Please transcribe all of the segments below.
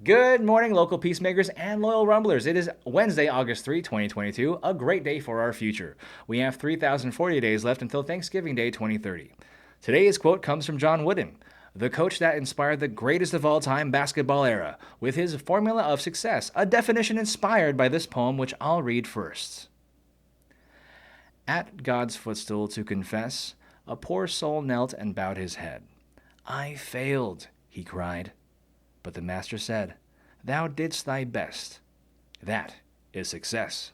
Good morning, local peacemakers and loyal rumblers. It is Wednesday, August 3, 2022, a great day for our future. We have 3,040 days left until Thanksgiving Day 2030. Today's quote comes from John Wooden, the coach that inspired the greatest of all time basketball era, with his formula of success, a definition inspired by this poem, which I'll read first. At God's footstool to confess, a poor soul knelt and bowed his head. I failed, he cried. But the master said, Thou didst thy best. That is success.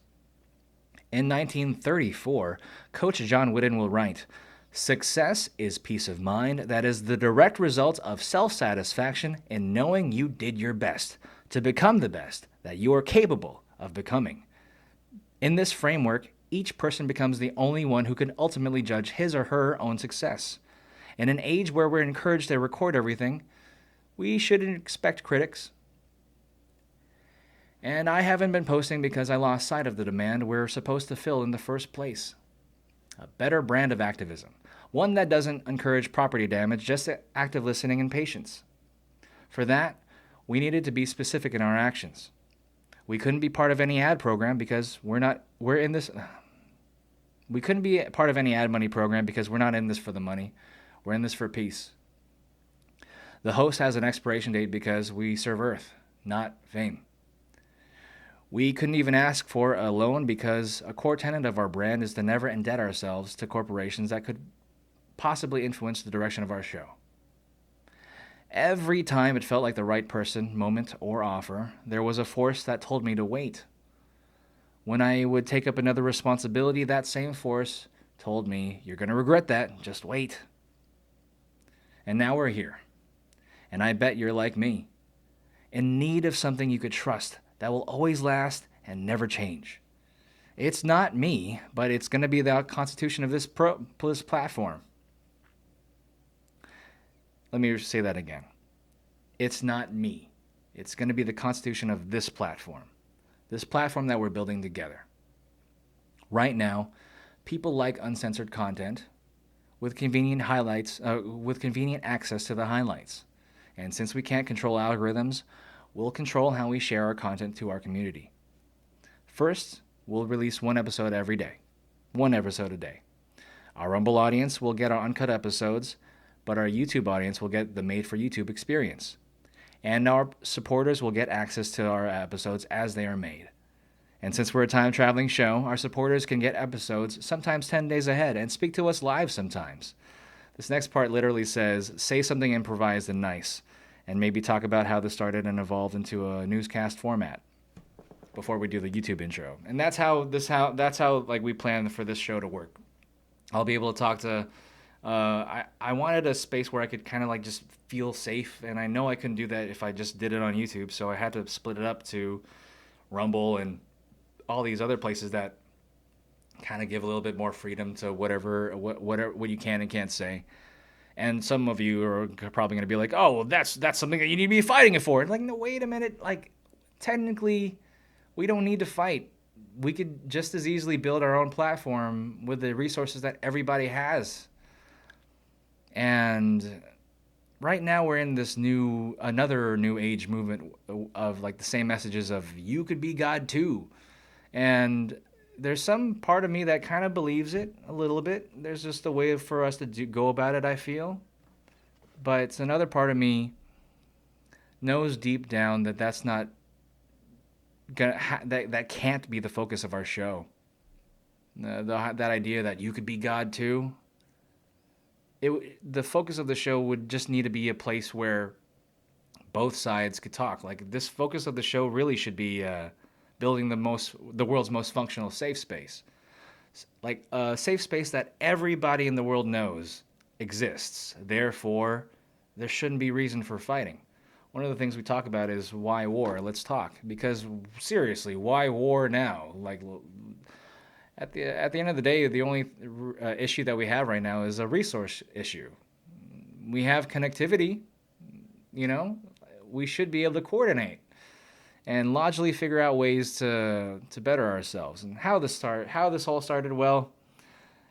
In 1934, Coach John Wooden will write, Success is peace of mind that is the direct result of self-satisfaction in knowing you did your best to become the best that you are capable of becoming. In this framework, each person becomes the only one who can ultimately judge his or her own success. In an age where we're encouraged to record everything, we shouldn't expect critics. And I haven't been posting because I lost sight of the demand we're supposed to fill in the first place. A better brand of activism. One that doesn't encourage property damage, just active listening and patience. For that, we needed to be specific in our actions. We couldn't be part of any ad program because we couldn't be part of any ad money program because we're not in this for the money. We're in this for peace. The host has an expiration date because we serve Earth, not fame. We couldn't even ask for a loan because a core tenet of our brand is to never indebt ourselves to corporations that could possibly influence the direction of our show. Every time it felt like the right person, moment, or offer, there was a force that told me to wait. When I would take up another responsibility, that same force told me, You're going to regret that, just wait. And now we're here. And I bet you're like me, in need of something you could trust that will always last and never change. It's not me, but it's going to be the constitution of this platform. Let me say that again. It's not me. It's going to be the constitution of this platform that we're building together. Right now, people like uncensored content with convenient access to the highlights. And since we can't control algorithms, we'll control how we share our content to our community. First, we'll release one episode every day. One episode a day. Our Rumble audience will get our uncut episodes, but our YouTube audience will get the made-for-YouTube experience. And our supporters will get access to our episodes as they are made. And since we're a time-traveling show, our supporters can get episodes sometimes 10 days ahead and speak to us live sometimes. This next part literally says, say something improvised and nice, and maybe talk about how this started and evolved into a newscast format before we do the YouTube intro. And that's how we plan for this show to work. I'll be able to talk to, I wanted a space where I could kind of like just feel safe, and I know I couldn't do that if I just did it on YouTube, so I had to split it up to Rumble and all these other places that kind of give a little bit more freedom to what you can and can't say. And some of you are probably going to be like, oh, well, that's something that you need to be fighting it for. Like, no, wait a minute. Like, technically, we don't need to fight. We could just as easily build our own platform with the resources that everybody has. And right now we're in this another new age movement of like the same messages of you could be God too. And there's some part of me that kind of believes it a little bit. There's just a way for us to go about it, I feel. But it's another part of me knows deep down that that's not gonna that can't be the focus of our show. That idea that you could be God too. The focus of the show would just need to be a place where both sides could talk. Like this focus of the show really should be building the world's most functional safe space. Like a safe space that everybody in the world knows exists. Therefore, there shouldn't be reason for fighting. One of the things we talk about is why war? Let's talk. Because seriously, why war now? Like at the end of the day, the only issue that we have right now is a resource issue. We have connectivity, we should be able to coordinate and logically figure out ways to better ourselves. And how this all started, well,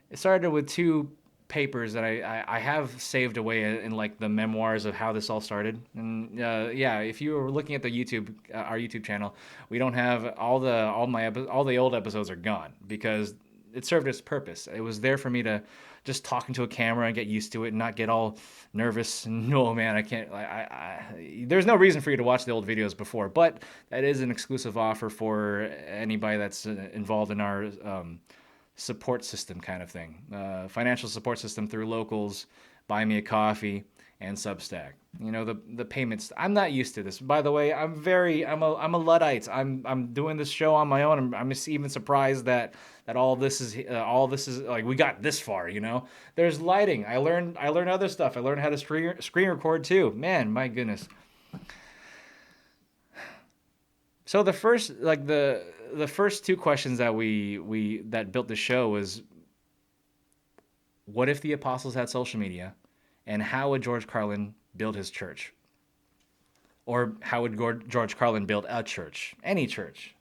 it started with two papers that I have saved away in like the memoirs of how this all started. And yeah, if you were looking at the YouTube, our YouTube channel, we don't have all the old episodes are gone because it served its purpose. It was there for me to just talk into a camera and get used to it and not get all nervous. And oh man, I can't. There's no reason for you to watch the old videos before, but that is an exclusive offer for anybody that's involved in our support system kind of thing, financial support system through locals, buy me a coffee, and Substack. You know, the payments. I'm not used to this. By the way, I'm a Luddite. I'm doing this show on my own. I'm just even surprised that all this is like we got this far. You know, there's lighting. I learned other stuff. I learned how to screen record too. Man, my goodness. So the first two questions that we that built the show was, what if the apostles had social media, and how would George Carlin build his church? Or how would George Carlin build a church? Any church.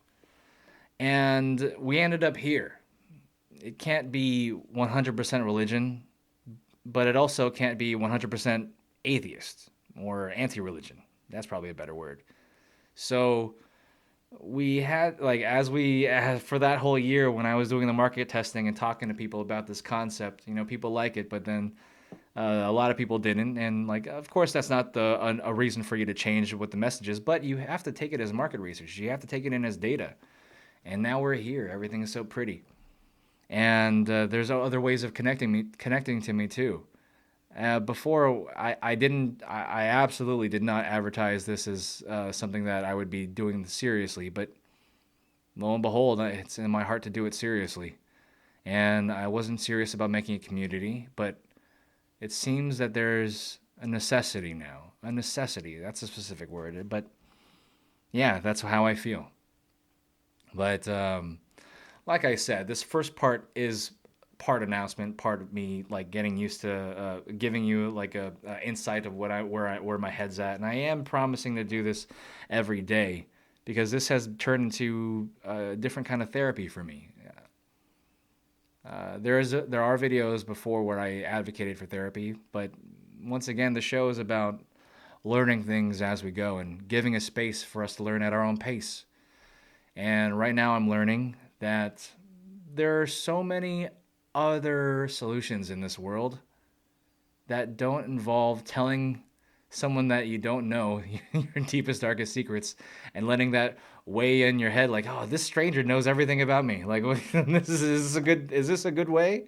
And we ended up here. It can't be 100% religion, but it also can't be 100% atheist or anti-religion. That's probably a better word. So we had, like, for that whole year when I was doing the market testing and talking to people about this concept, you know, people like it, but then a lot of people didn't. And like, of course, that's not a reason for you to change what the message is, but you have to take it as market research. You have to take it in as data. And now we're here. Everything is so pretty. And there's other ways of connecting to me too. Before I absolutely did not advertise this as something that I would be doing seriously, but lo and behold, it's in my heart to do it seriously. And I wasn't serious about making a community, but it seems that there's a necessity now. A necessity, that's a specific word, but yeah, that's how I feel. But like I said, this first part is part announcement, part of me like getting used to giving you like a insight of where my head's at, and I am promising to do this every day because this has turned into a different kind of therapy for me. There are videos before where I advocated for therapy, but once again, the show is about learning things as we go and giving a space for us to learn at our own pace. And right now, I'm learning that there are so many other solutions in this world that don't involve telling someone that you don't know your deepest, darkest secrets and letting that weigh in your head like, oh, this stranger knows everything about me. Like, is this a good way?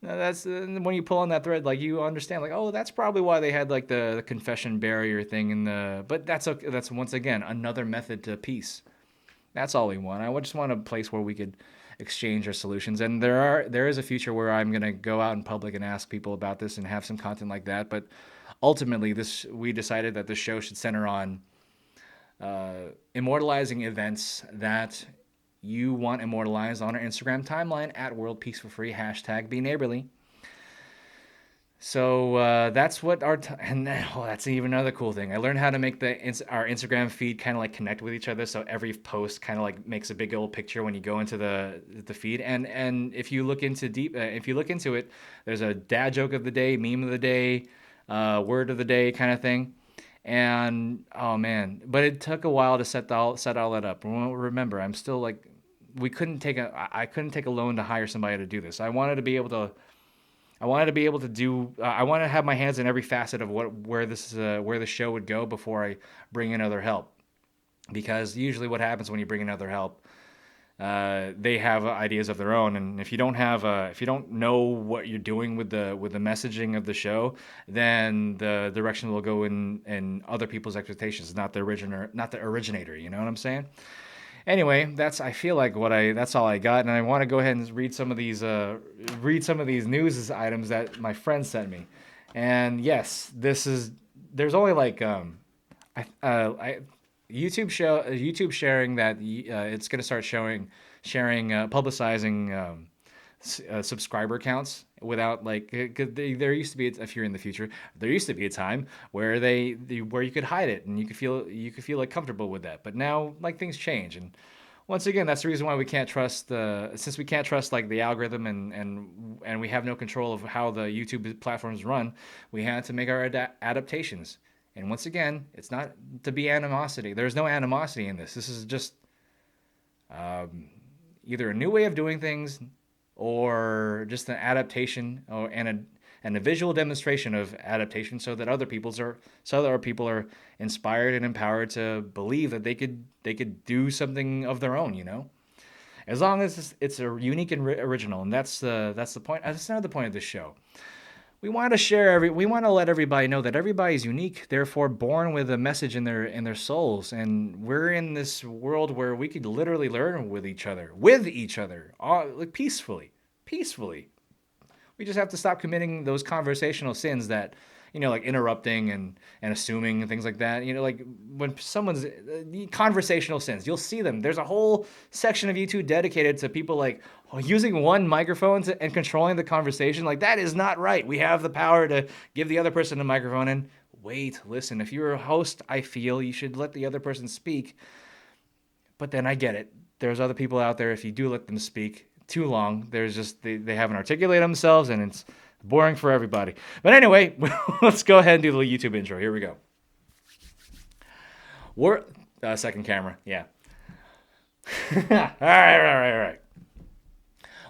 That's when you pull on that thread, like you understand, like, oh, that's probably why they had like the confession barrier thing but that's once again another method to peace. That's all we want. I just want a place where we could exchange our solutions. And there is a future where I'm going to go out in public and ask people about this and have some content like that. But ultimately, we decided that the show should center on immortalizing events that you want immortalized on our Instagram timeline at WorldPeaceForFree, #BeNeighborly. So that's what and that's even another cool thing. I learned how to make our Instagram feed kind of like connect with each other. So every post kind of like makes a big old picture when you go into the feed. And if you look into it, there's a dad joke of the day, meme of the day, word of the day kind of thing. And oh man, but it took a while to set all that up. Remember, I'm still like, I couldn't take a loan to hire somebody to do this. I wanted to be able to I want to have my hands in every facet of where the show would go before I bring in other help. Because usually what happens when you bring in other help, they have ideas of their own, and if you don't know what you're doing with the messaging of the show, then the direction will go in other people's expectations, not the originator. You know what I'm saying? Anyway, that's all I got, and I want to go ahead and read some of these news items that my friend sent me. And yes, there's only like YouTube sharing that it's going to start publicizing subscriber counts without like, there used to be, if you're in the future, there used to be a time where where you could hide it and you could feel like comfortable with that, but now like things change. And once again, that's the reason why we can't trust since we can't trust like the algorithm and we have no control of how the YouTube platforms run, we had to make our adaptations. And once again, it's not to be animosity. There's no animosity in this. This is just either a new way of doing things or just an adaptation and a visual demonstration of adaptation so that other people are inspired and empowered to believe that they could do something of their own, you know? As long as it's a unique and original, and that's the point. That's not the point of this show. We want to let everybody know that everybody's unique, therefore born with a message in their souls, and we're in this world where we could literally learn with each other, like peacefully. We just have to stop committing those conversational sins that, like interrupting and assuming and things like that. Like when someone's conversational sins, you'll see them. There's a whole section of YouTube dedicated to people like using one microphone and controlling the conversation. Like, that is not right. We have the power to give the other person a microphone and listen. If you're a host, I feel you should let the other person speak. But then I get it. There's other people out there, if you do let them speak too long, there's just they haven't articulated themselves, and it's boring for everybody. But anyway, let's go ahead and do the YouTube intro. Here we go. Second camera, yeah. All right.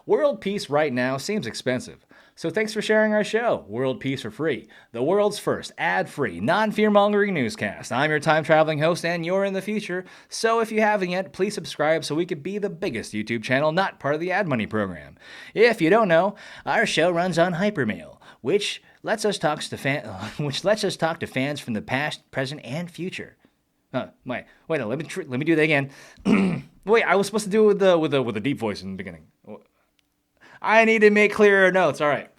World peace right now seems expensive. So thanks for sharing our show, World Peace for Free, the world's first ad-free, non-fear-mongering newscast. I'm your time-traveling host, and you're in the future. So if you haven't yet, please subscribe so we could be the biggest YouTube channel not part of the ad money program. If you don't know, our show runs on Hypermail, which lets us talk to fans from the past, present, and future. Wait, let me do that again. Wait, I was supposed to do it with a deep voice in the beginning. I need to make clearer notes. All right.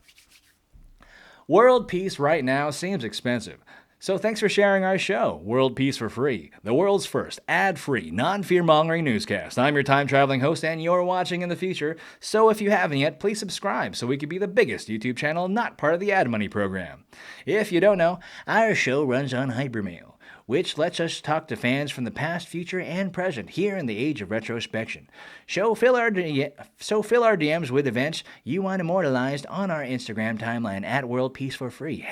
World peace right now seems expensive. So thanks for sharing our show, World Peace for Free, the world's first ad-free, non-fear-mongering newscast. I'm your time-traveling host, and you're watching in the future. So if you haven't yet, please subscribe so we could be the biggest YouTube channel not part of the ad money program. If you don't know, our show runs on Hypermail, which lets us talk to fans from the past, future, and present here in the age of retrospection. So fill our DMs with events you want immortalized on our Instagram timeline at WorldPeaceForFree,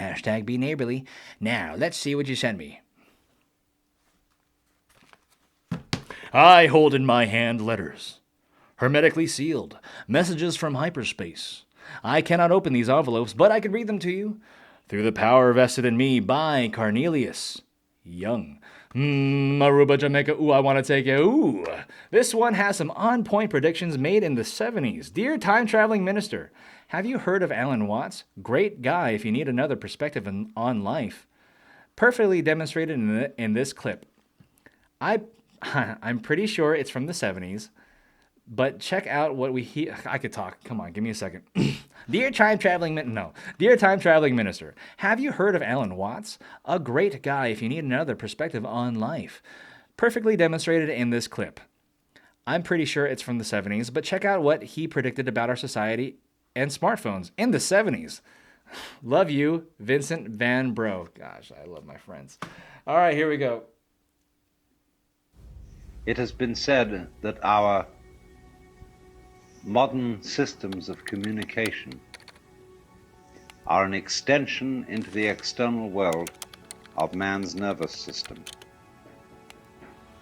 #BeNeighborly. Now, let's see what you sent me. I hold in my hand letters, hermetically sealed, messages from hyperspace. I cannot open these envelopes, but I can read them to you. Through the power vested in me by Cornelius Young. Aruba, Jamaica, ooh, I want to take it, ooh. This one has some on-point predictions made in the 70s. Dear time-traveling minister, have you heard of Alan Watts? Great guy if you need another perspective on life. Perfectly demonstrated in this clip. I'm pretty sure it's from the 70s, but check out what I could talk. Come on, give me a second. Dear time-traveling minister, have you heard of Alan Watts? A great guy if you need another perspective on life. Perfectly demonstrated in this clip. I'm pretty sure it's from the 70s, but check out what he predicted about our society and smartphones in the 70s. Love you, Vincent Van Bro. Gosh, I love my friends. All right, here we go. It has been said that our modern systems of communication are an extension into the external world of man's nervous system.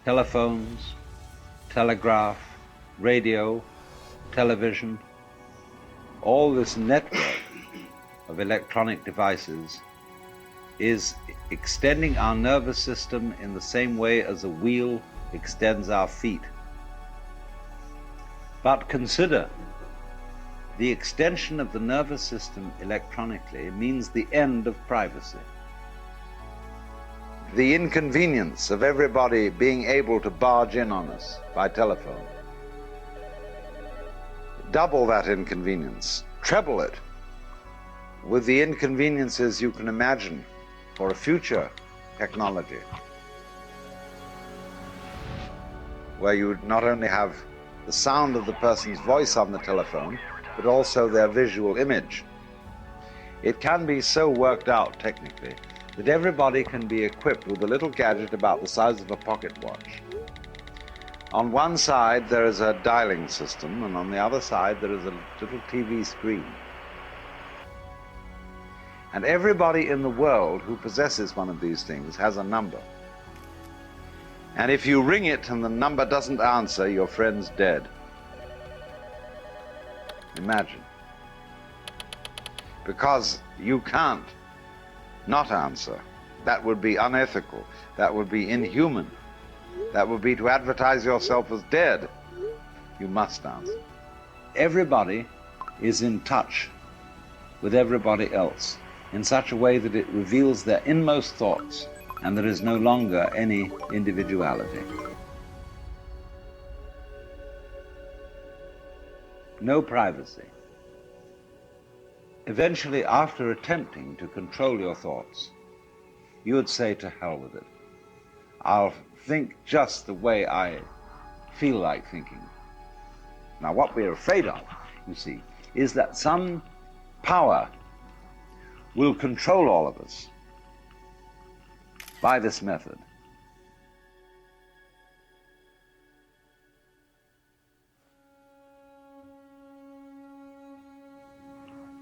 Telephones, telegraph, radio, television, all this network of electronic devices is extending our nervous system in the same way as a wheel extends our feet. But consider, the extension of the nervous system electronically means the end of privacy. The inconvenience of everybody being able to barge in on us by telephone. Double that inconvenience, treble it, with the inconveniences you can imagine for a future technology, where you would not only have the sound of the person's voice on the telephone, but also their visual image. It can be so worked out technically that everybody can be equipped with a little gadget about the size of a pocket watch, On one side there is a dialing system, and on the other side there is a little TV screen. And everybody in the world who possesses one of these things has a number. And if you ring it and the number doesn't answer, your friend's dead. Imagine. Because you can't not answer. That would be unethical. That would be inhuman. That would be to advertise yourself as dead. You must answer. Everybody is in touch with everybody else in such a way that it reveals their inmost thoughts, and there is no longer any individuality. No privacy. Eventually, after attempting to control your thoughts, you would say, to hell with it. I'll think just the way I feel like thinking. Now, what we're afraid of, you see, is that some power will control all of us by this method.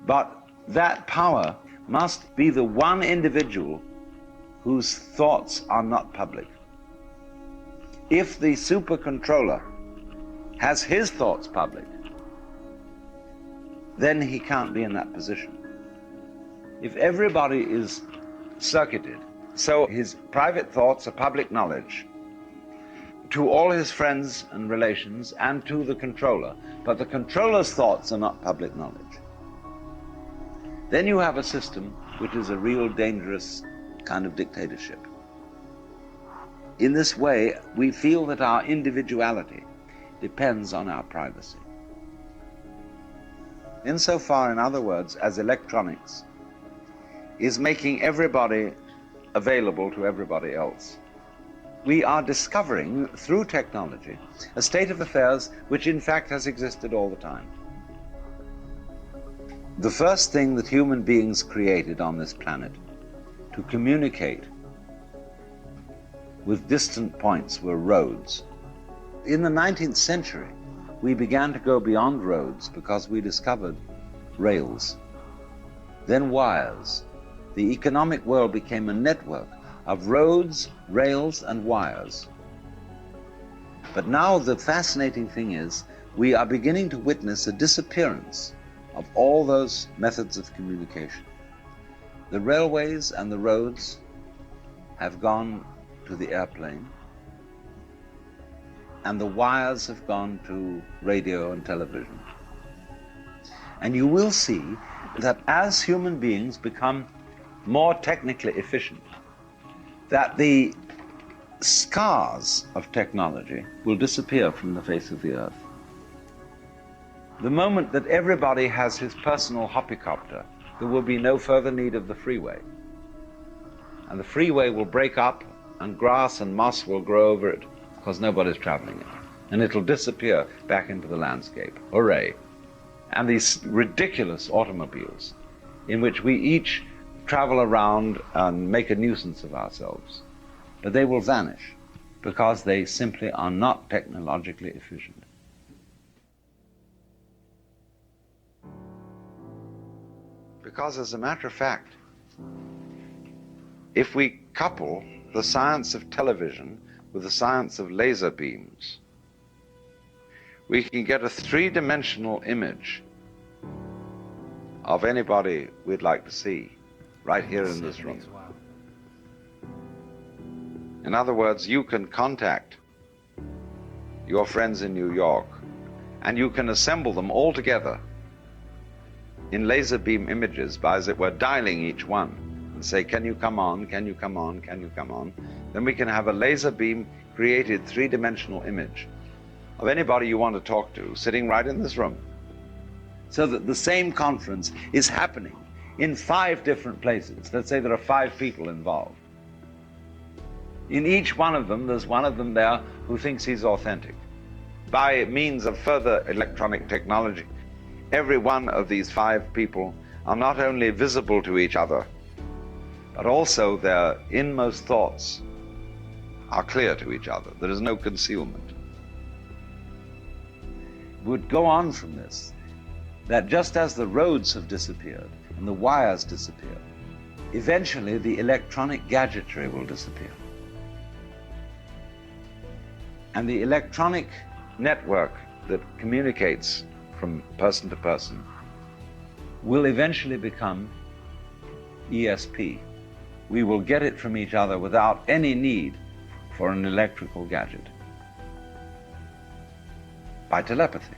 But that power must be the one individual whose thoughts are not public. If the super controller has his thoughts public, then he can't be in that position. If everybody is circuited, so his private thoughts are public knowledge to all his friends and relations and to the controller, but the controller's thoughts are not public knowledge, then you have a system which is a real dangerous kind of dictatorship. In this way, we feel that our individuality depends on our privacy. Insofar, in other words, as electronics is making everybody available to everybody else, we are discovering through technology a state of affairs which in fact has existed all the time. The first thing that human beings created on this planet to communicate with distant points were roads. In the 19th century, we began to go beyond roads because we discovered rails, then wires. The economic world became a network of roads, rails, and wires. But now the fascinating thing is we are beginning to witness a disappearance of all those methods of communication. The railways and the roads have gone to the airplane, and the wires have gone to radio and television. And you will see that as human beings become more technically efficient, that the scars of technology will disappear from the face of the earth. The moment that everybody has his personal hoppycopter, there will be no further need of the freeway. And the freeway will break up, and grass and moss will grow over it because nobody's traveling it. And it'll disappear back into the landscape. Hooray. And these ridiculous automobiles in which we each travel around and make a nuisance of ourselves, but they will vanish because they simply are not technologically efficient. Because as a matter of fact, if we couple the science of television with the science of laser beams, we can get a three-dimensional image of anybody we'd like to see right here in this room. In other words, you can contact your friends in New York and you can assemble them all together in laser beam images by, as it were, dialing each one and say, can you come on, can you come on, can you come on? Then we can have a laser beam created three-dimensional image of anybody you want to talk to sitting right in this room, so that the same conference is happening in 5 different places. Let's say there are 5 people involved. In each one of them, there's one of them there who thinks he's authentic. By means of further electronic technology, every one of these 5 people are not only visible to each other, but also their inmost thoughts are clear to each other. There is no concealment. would go on from this, that just as the roads have disappeared and the wires disappear, eventually the electronic gadgetry will disappear. And the electronic network that communicates from person to person will eventually become ESP. We will get it from each other without any need for an electrical gadget, by telepathy.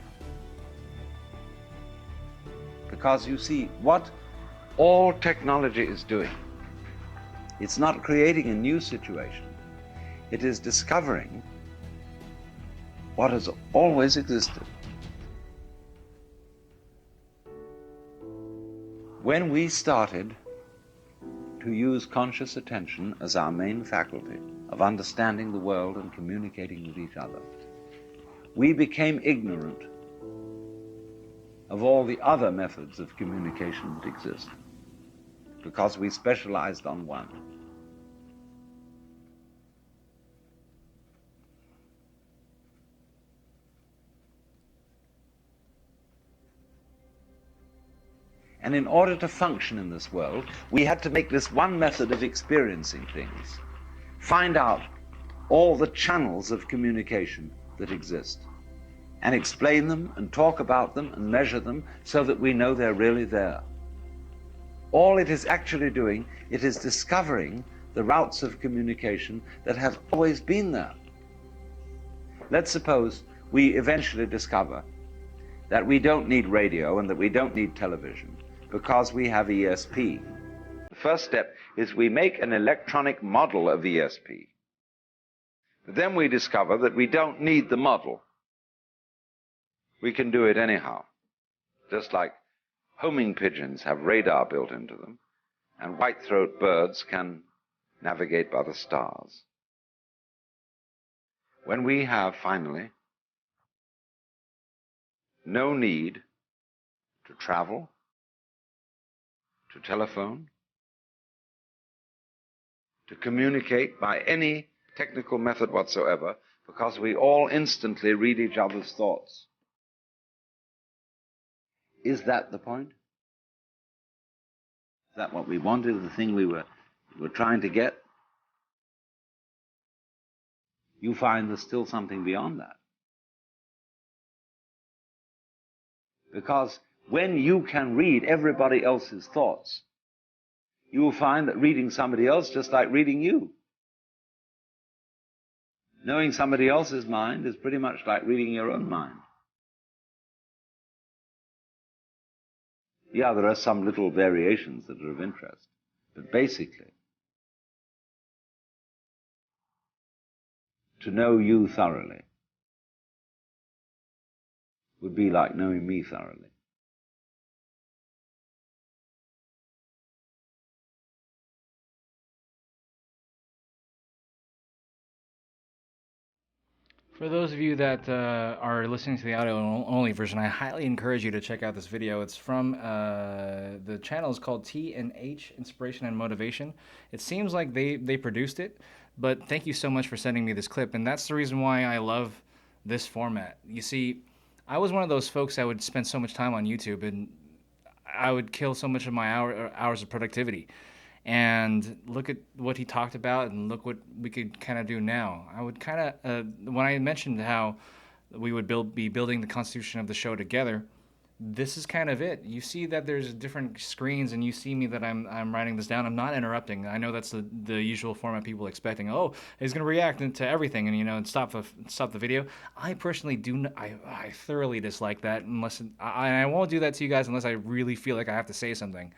Because you see, what all technology is doing, it's not creating a new situation, it is discovering what has always existed. When we started to use conscious attention as our main faculty of understanding the world and communicating with each other, we became ignorant of all the other methods of communication that exist, because we specialized on one. And in order to function in this world, we had to make this one method of experiencing things, find out all the channels of communication that exist, and explain them and talk about them and measure them so that we know they're really there. All it is actually doing, it is discovering the routes of communication that have always been there. Let's suppose we eventually discover that we don't need radio and that we don't need television because we have ESP. The first step is we make an electronic model of ESP. But then we discover that we don't need the model. We can do it anyhow. Just like homing pigeons have radar built into them, and white-throat birds can navigate by the stars. When we have, finally, no need to travel, to telephone, to communicate by any technical method whatsoever, because we all instantly read each other's thoughts. Is that the point? Is that what we wanted, the thing we were trying to get? You find there's still something beyond that. Because when you can read everybody else's thoughts, you will find that reading somebody else just like reading you. Knowing somebody else's mind is pretty much like reading your own mind. Yeah, there are some little variations that are of interest, but basically, to know you thoroughly would be like knowing me thoroughly. For those of you that are listening to the audio-only version, I highly encourage you to check out this video. It's from the channel is called T&H, Inspiration and Motivation. It seems like they produced it, but thank you so much for sending me this clip. And that's the reason why I love this format. You see, I was one of those folks that would spend so much time on YouTube, and I would kill so much of my hours of productivity. And look at what he talked about, and look what we could kind of do now. I would kind of, when I mentioned how we would be building the constitution of the show together, this is kind of it. You see that there's different screens, and you see me that I'm writing this down. I'm not interrupting. I know that's the usual format people expecting. Oh, he's going to react to everything, and stop the video. I personally I thoroughly dislike that, unless I won't do that to you guys unless I really feel like I have to say something.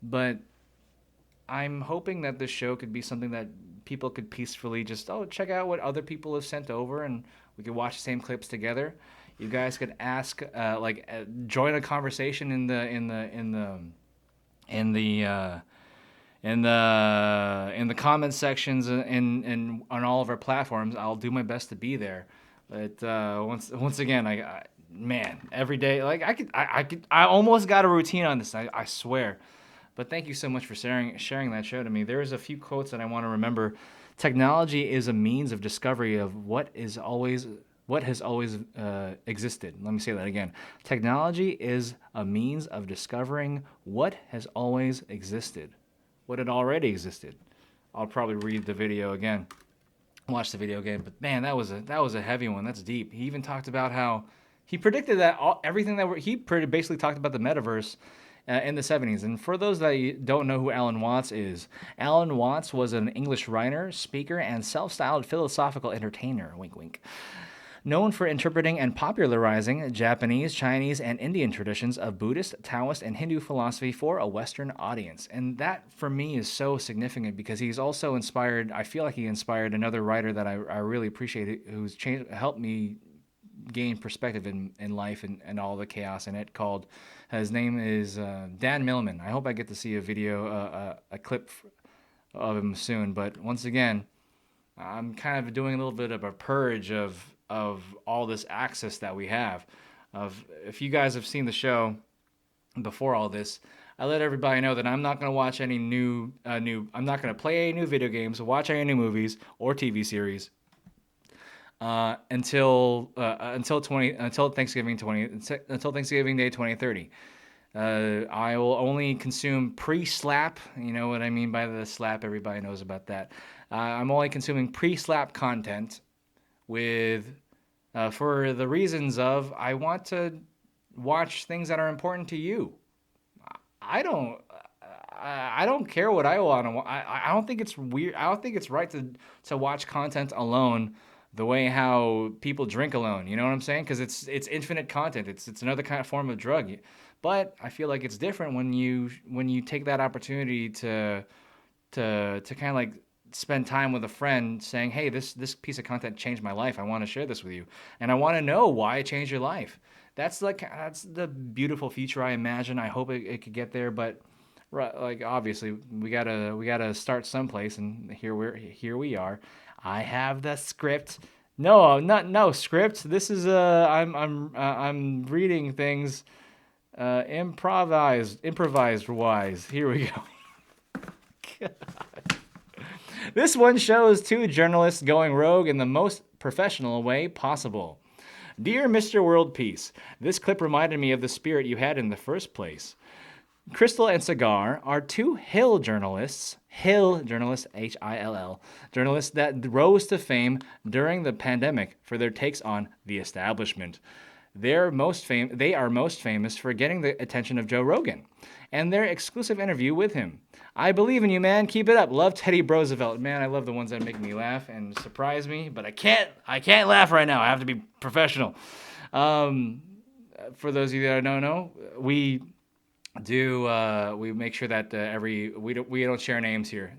But I'm hoping that this show could be something that people could peacefully just check out what other people have sent over, and we could watch the same clips together. You guys could ask, join a conversation in the comment sections and on all of our platforms. I'll do my best to be there. But once again, man, every day, I almost got a routine on this. I swear. But thank you so much for sharing that show to me. There's a few quotes that I want to remember. Technology is a means of discovery of what is always what has always existed. Let me say that again. Technology is a means of discovering what has always existed, what had already existed. I'll probably read the video again, watch the video again, but man, that was a heavy one. That's deep. He even talked about how he predicted that everything that he basically talked about the metaverse in the 70s. And for those that don't know who Alan Watts is, Alan Watts was an English writer, speaker, and self-styled philosophical entertainer. Wink, wink. Known for interpreting and popularizing Japanese, Chinese, and Indian traditions of Buddhist, Taoist, and Hindu philosophy for a Western audience. And that, for me, is so significant because he's also inspired, I feel like he inspired another writer that I really appreciate, who's helped me gain perspective in life and all the chaos in it. His name is Dan Millman. I hope I get to see a video, a clip of him soon. But once again, I'm kind of doing a little bit of a purge of all this access that we have. If you guys have seen the show before all this, I let everybody know that I'm not going to watch any I'm not going to play any new video games, watch any new movies or TV series until Thanksgiving Day 2030. I will only consume pre-slap. You know what I mean by the slap? Everybody knows about that. I'm only consuming pre-slap content for the reasons of I want to watch things that are important to you. I don't care what I want to watch. I don't think it's weird. I don't think it's right to watch content alone the way how people drink alone. You know what I'm saying? Because it's infinite content. It's another kind of form of drug. But I feel like it's different when you take that opportunity to kind of like spend time with a friend saying, hey, this piece of content changed my life. I want to share this with you. And I want to know why it changed your life. That's the beautiful future I imagine. I hope it could get there, but like obviously we gotta start someplace, and here we are. I have the script. No script. This is I'm reading things improvised wise. Here we go. God. This one shows two journalists going rogue in the most professional way possible. Dear Mr. World Peace, this clip reminded me of the spirit you had in the first place. Crystal and Cigar are two Hill journalists, Hill journalists, Hill, journalists that rose to fame during the pandemic for their takes on the establishment. They are most famous for getting the attention of Joe Rogan and their exclusive interview with him. I believe in you, man. Keep it up. Love, Teddy Roosevelt. Man, I love the ones that make me laugh and surprise me, but I can't laugh right now. I have to be professional. For those of you that don't know, we make sure that we don't share names here.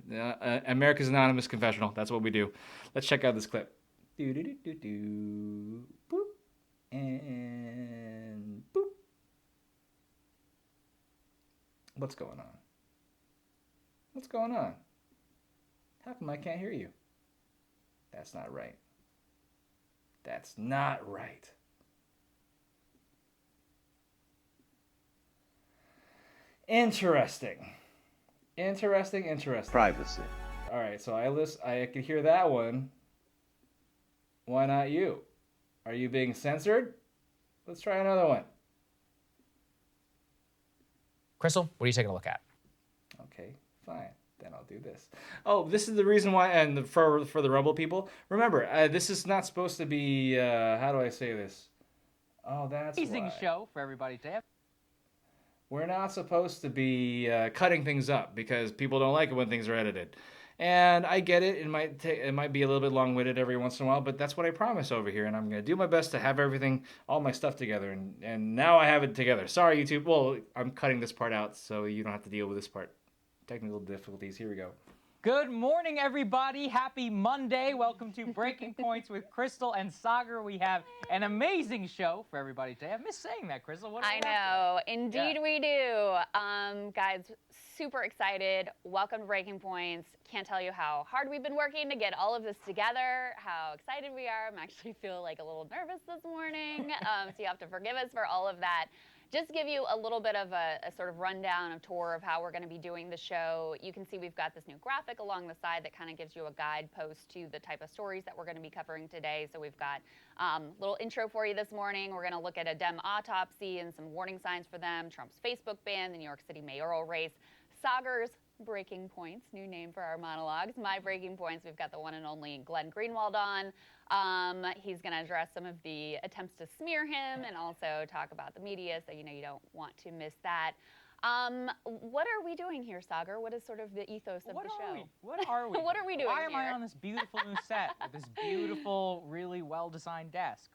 America's Anonymous Confessional. That's what we do. Let's check out this clip. Boop and boop. What's going on? What's going on? How come I can't hear you? That's not right. That's not right. Interesting. Privacy. All right, so I can hear that one. Why not you? Are you being censored? Let's try another one. Crystal, what are you taking a look at? Okay, fine. Then I'll do this. Oh, this is the reason why, and for the Rumble people, remember, this is not supposed to be, how do I say this? Oh, that's Amazing why. show for everybody to have. We're not supposed to be cutting things up because people don't like it when things are edited. And I get it. It might be a little bit long-winded every once in a while, but that's what I promise over here. And I'm going to do my best to have all my stuff together. And now I have it together. Sorry, YouTube. Well, I'm cutting this part out so you don't have to deal with this part. Technical difficulties. Here we go. Good morning, everybody. Happy Monday. Welcome to Breaking Points with Crystal and Sagar. We have an amazing show for everybody today. I miss saying that, Crystal. What I know. Indeed we do. Guys, super excited. Welcome to Breaking Points. Can't tell you how hard we've been working to get all of this together, how excited we are. I'm actually feel like a little nervous this morning, so you have to forgive us for all of that. Just give you a little bit of a sort of rundown, a tour of how we're going to be doing the show. You can see we've got this new graphic along the side that kind of gives you a guidepost to the type of stories that we're going to be covering today. So we've got a little intro for you this morning. We're going to look at a Dem autopsy and some warning signs for them, Trump's Facebook ban, the New York City mayoral race, Sagar's Breaking Points, new name for our monologues. My Breaking Points, we've got the one and only Glenn Greenwald on. He's going to address some of the attempts to smear him and also talk about the media, so you know you don't want to miss that. What are we doing here, Sagar? What is sort of the ethos of the show? What are we? What are we doing Why am I here? on this beautiful new set with this beautiful, really well-designed desk?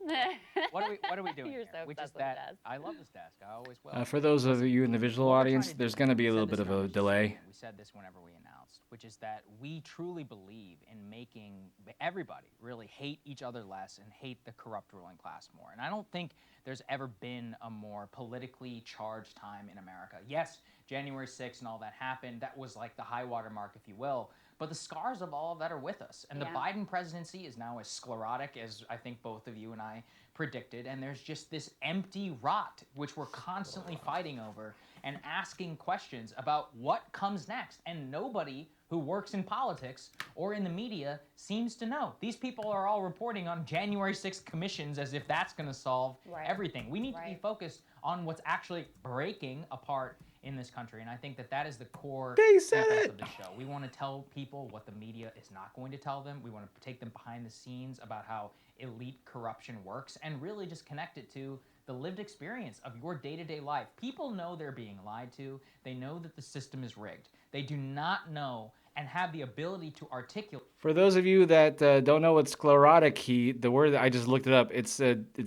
What are we doing You're here? so Which obsessed is with the that desk. I love this desk. I always will. For those of you in the visual What we're audience, trying to there's do, going to be we a little said bit this of in our a mission delay. statement. We said this whenever we announced, which is that we truly believe in making everybody really hate each other less and hate the corrupt ruling class more. And I don't think there's ever been a more politically charged time in America. Yes, January 6th and all that happened. That was like the high water mark, if you will. But the scars of all of that are with us. And the Biden presidency is now as sclerotic as I think both of you and I predicted. And there's just this empty rot, which we're constantly fighting over and asking questions about what comes next. And nobody who works in politics or in the media seems to know. These people are all reporting on January 6th commissions as if that's going to solve everything. We need to be focused on what's actually breaking apart in this country, and I think that that is the core ethos of the show. We want to tell people what the media is not going to tell them. We want to take them behind the scenes about how elite corruption works and really just connect it to the lived experience of your day-to-day life. People know they're being lied to. They know that the system is rigged. They do not know and have the ability to articulate. For those of you that don't know what sclerotic, the word I just looked it up. It's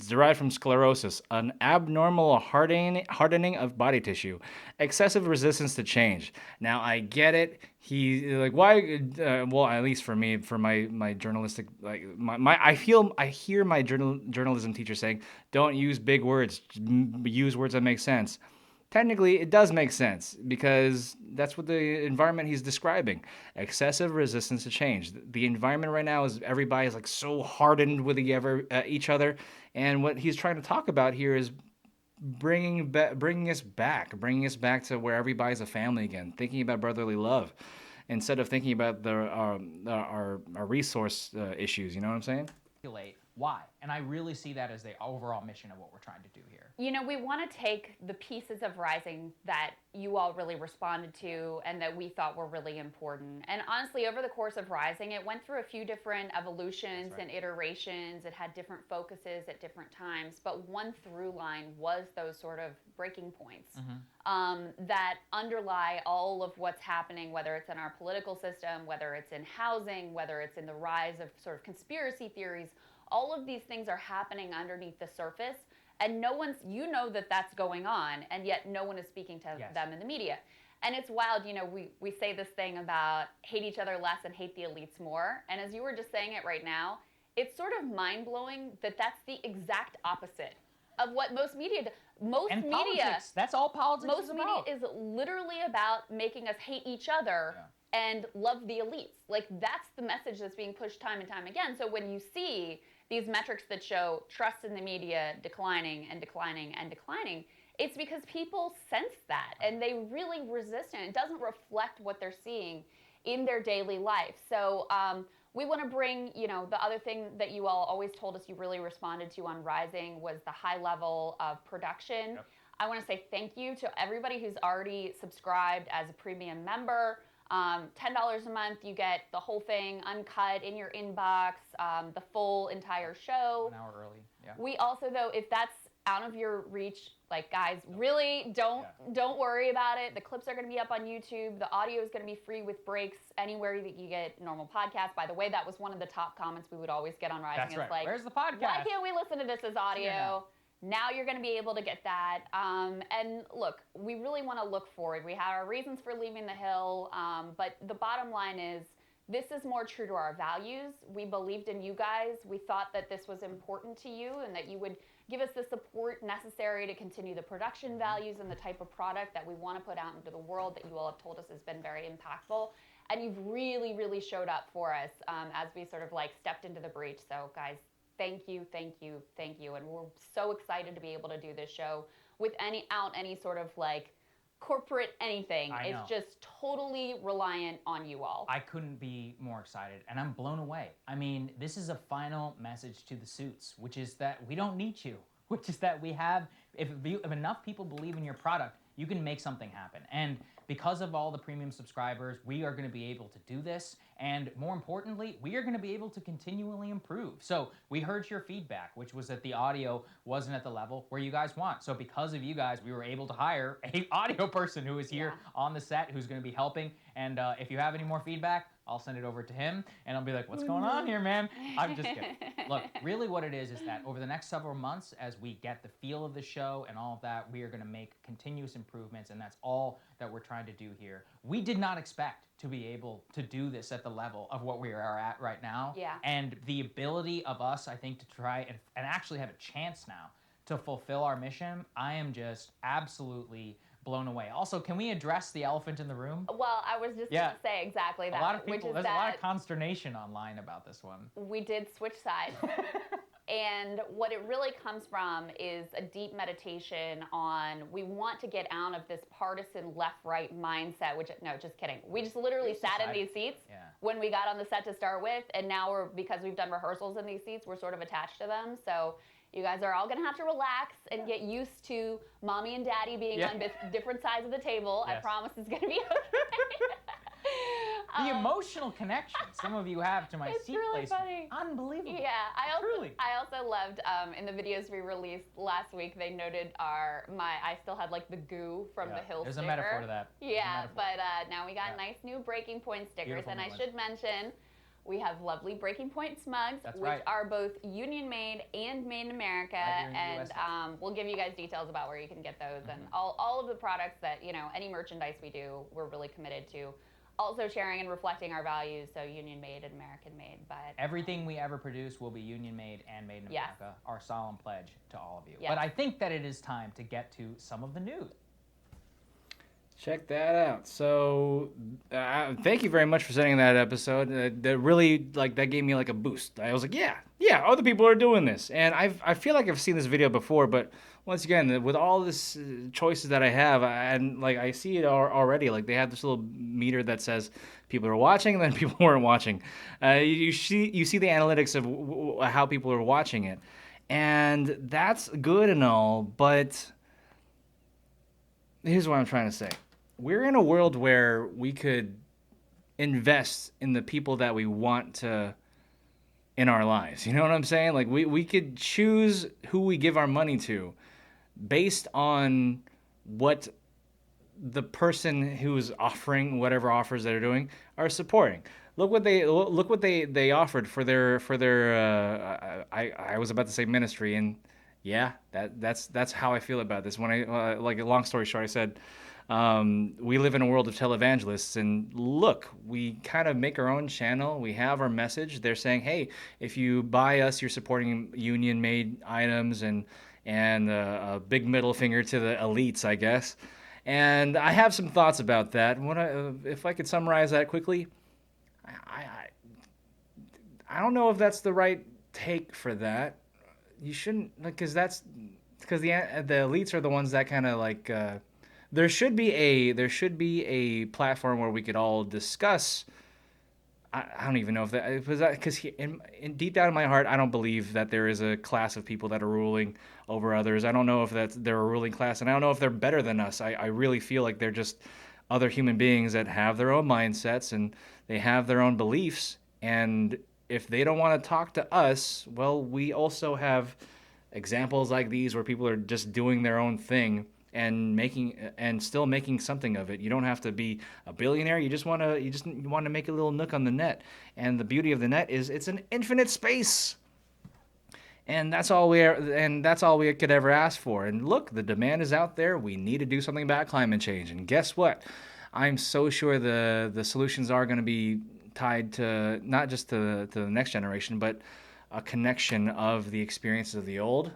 derived from sclerosis, an abnormal hardening of body tissue, excessive resistance to change. Now I get it. He like why? Well, at least for me, for my journalistic I hear my journalism teacher saying, don't use big words, use words that make sense. Technically, it does make sense because that's what the environment he's describing. Excessive resistance to change. The environment right now is everybody is like so hardened with each other. And what he's trying to talk about here is bringing us back to where everybody's a family again, thinking about brotherly love instead of thinking about our resource issues. You know what I'm saying? Why? And I really see that as the overall mission of what we're trying to do here. You know, we want to take the pieces of Rising that you all really responded to and that we thought were really important. And honestly, over the course of Rising, it went through a few different evolutions and iterations. It had different focuses at different times. But one through line was those sort of breaking points that underlie all of what's happening, whether it's in our political system, whether it's in housing, whether it's in the rise of sort of conspiracy theories. All of these things are happening underneath the surface, and no one's, you know that that's going on, and yet no one is speaking to them in the media. And it's wild, you know, we say this thing about hate each other less and hate the elites more, and as you were just saying it right now, it's sort of mind-blowing that that's the exact opposite of what most media do. Most media, politics. That's all politics most is media about. is literally about making us hate each other and love the elites. Like, that's the message that's being pushed time and time again. So when you see these metrics that show trust in the media declining and declining and declining, it's because people sense that and they really resist it. It doesn't reflect what they're seeing in their daily life. So we want to bring, you know, the other thing that you all always told us you really responded to on Rising was the high level of production. I want to say thank you to everybody who's already subscribed as a premium member. $10 a month, you get the whole thing uncut in your inbox, the full entire show. 1 hour early. Yeah. We also, though, if that's out of your reach, like, guys, really don't worry about it. The clips are going to be up on YouTube. The audio is going to be free with breaks anywhere that you get normal podcasts. By the way, that was one of the top comments we would always get on Rising. That's It's right. like, where's the podcast? why can't we listen to this as audio? Now you're going to be able to get that. And look, we really want to look forward. We have our reasons for leaving the Hill, but the bottom line is this is more true to our values. We believed in you guys. We thought that this was important to you and that you would give us the support necessary to continue the production values and the type of product that we want to put out into the world that you all have told us has been very impactful. And you've really, really showed up for us as we sort of like stepped into the breach. So guys, thank you, thank you, thank you. And we're so excited to be able to do this show without any sort of like corporate anything. I know. It's just totally reliant on you all. I couldn't be more excited, and I'm blown away. I mean, this is a final message to the suits, which is that we don't need you, which is that we have, if enough people believe in your product, you can make something happen. And because of all the premium subscribers, we are going to be able to do this. And more importantly, we are going to be able to continually improve. So we heard your feedback, which was that the audio wasn't at the level where you guys want. So because of you guys, we were able to hire an audio person who is here on the set, who's going to be helping. And if you have any more feedback, I'll send it over to him, and I'll be like, what's going on here, man? I'm just kidding. Look, really what it is that over the next several months, as we get the feel of the show and all of that, we are going to make continuous improvements, and that's all that we're trying to do here. We did not expect to be able to do this at the level of what we are at right now. Yeah. And the ability of us, I think, to try and actually have a chance now to fulfill our mission, I am just absolutely blown away. Also, can we address the elephant in the room? Well, I was just going to say exactly that. A lot of people, there's a lot of consternation online about this one. We did switch sides. And what it really comes from is a deep meditation on, we want to get out of this partisan left-right mindset, which, no, just kidding. We just literally sat in these seats when we got on the set to start with, and now because we've done rehearsals in these seats, we're sort of attached to them. So you guys are all going to have to relax and get used to mommy and daddy being on different sides of the table. I promise it's going to be okay. The emotional connection some of you have to my seat really placement. Funny. Unbelievable. Yeah, I also loved in the videos we released last week, they noted I still had like the goo from the Hill There's sticker. a metaphor to that. Yeah, but now we got nice new Breaking Point stickers. Beautiful and I should mention, we have lovely Breaking Point mugs, That's which right. are both union made and made in America. Right here in the And USA. we'll give you guys details about where you can get those. And all of the products that, any merchandise we do, we're really committed to also sharing and reflecting our values. So union made and American made. But everything we ever produce will be union made and made in America. Our solemn pledge to all of you. Yes. But I think that it is time to get to some of the news. Check that out. So, thank you very much for sending that episode. That really, that gave me a boost. I was like, yeah, other people are doing this, and I feel like I've seen this video before, but once again, with all this choices that I have, and I see it already. They have this little meter that says people are watching, and then people weren't watching. You see the analytics of how people are watching it, and that's good and all, but here's what I'm trying to say. We're in a world where we could invest in the people that we want to in our lives. You know what I'm saying? We could choose who we give our money to based on what the person who's offering whatever offers they're doing are supporting. Look what they offered for their I was about to say ministry, and yeah, that's how I feel about this. When I long story short, I said we live in a world of televangelists, and look, we kind of make our own channel. We have our message. They're saying, hey, if you buy us, you're supporting union-made items, and a big middle finger to the elites, I guess. And I have some thoughts about that. If I could summarize that quickly, I don't know if that's the right take for that. You shouldn't, because the elites are the ones that kind of there should be a platform where we could all discuss. I don't even know if because in deep down in my heart, I don't believe that there is a class of people that are ruling over others. I don't know if they're a ruling class, and I don't know if they're better than us. I really feel like they're just other human beings that have their own mindsets and they have their own beliefs. And if they don't want to talk to us, well, we also have examples like these where people are just doing their own thing and still making something of it. You don't have to be a billionaire. You just want to make a little nook on the net. And the beauty of the net is it's an infinite space. And that's all we could ever ask for. And look, the demand is out there. We need to do something about climate change. And guess what? I'm so sure the solutions are going to be tied to not just to the next generation, but a connection of the experiences of the old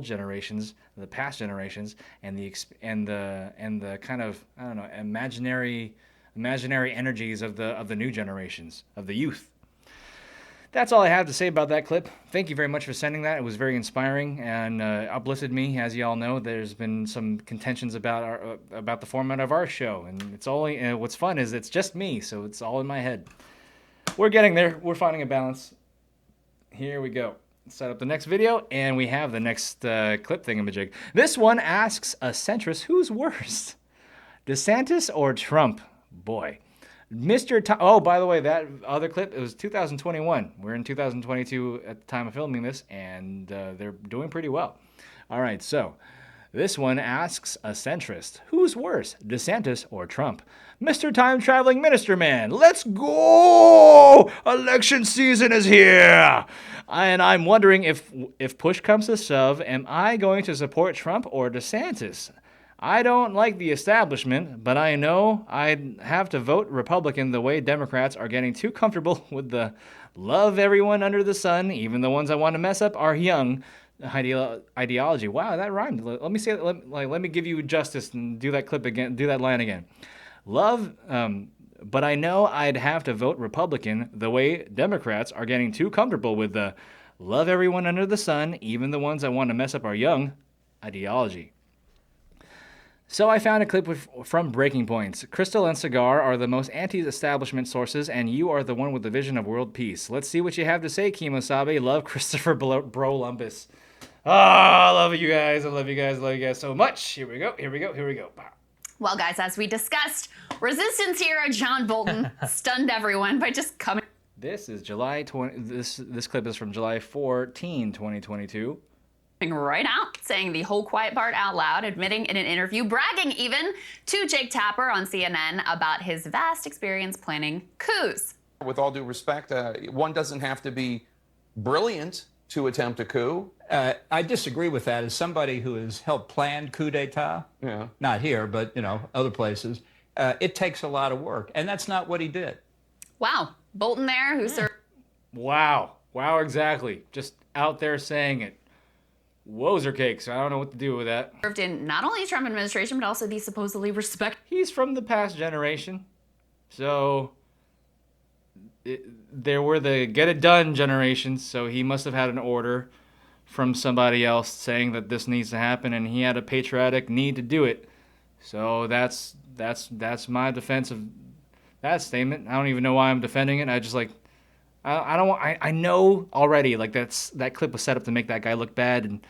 generations, the past generations, and the kind of, I don't know, imaginary energies of the new generations, of the youth. That's all I have to say about that clip. Thank you very much for sending that. It was very inspiring and uplifted me. As you all know, there's been some contentions about about the format of our show, and it's only what's fun is it's just me, so it's all in my head. We're getting there. We're finding a balance. Here we go. Set up the next video, and we have the next clip thingamajig. This one asks a centrist, who's worse, DeSantis or Trump? Boy. Oh, by the way, that other clip, it was 2021. We're in 2022 at the time of filming this, and they're doing pretty well. All right, so this one asks a centrist, who's worse, DeSantis or Trump? Mr. Time-Traveling Minister Man, let's go! Election season is here! And I'm wondering if push comes to shove, am I going to support Trump or DeSantis? I don't like the establishment, but I know I'd have to vote Republican the way Democrats are getting too comfortable with the love everyone under the sun, even the ones I want to mess up are young ideology. Wow, that rhymed. Let me say it. Let me give you justice and do that clip again. Do that line again. Love, but I know I'd have to vote Republican the way Democrats are getting too comfortable with the love everyone under the sun, even the ones I want to mess up are young ideology. So I found a clip from Breaking Points. Crystal and Cigar are the most anti-establishment sources, and you are the one with the vision of world peace. Let's see what you have to say, Kimosabe. Love, Christopher Brolumbus. I love you guys. I love you guys. I love you guys so much. Here we go. Here we go. Here we go. Well, guys, as we discussed, resistance hero John Bolton stunned everyone by just coming. This is July 20. This clip is from July 14, 2022. Right out, saying the whole quiet part out loud, admitting in an interview, bragging even to Jake Tapper on CNN about his vast experience planning coups. With all due respect, one doesn't have to be brilliant to attempt a coup. I disagree with that. As somebody who has helped plan coup d'etat, not here, but other places, it takes a lot of work, and that's not what he did. Wow, Bolton there, who served. Wow, exactly. Just out there saying it. Wozer cakes. I don't know what to do with that. Served in not only the Trump administration, but also the supposedly He's from the past generation. So there were the get it done generations. So he must have had an order from somebody else saying that this needs to happen, and he had a patriotic need to do it. So that's my defense of that statement. I don't even know why I'm defending it. I just I know already, that clip was set up to make that guy look bad, and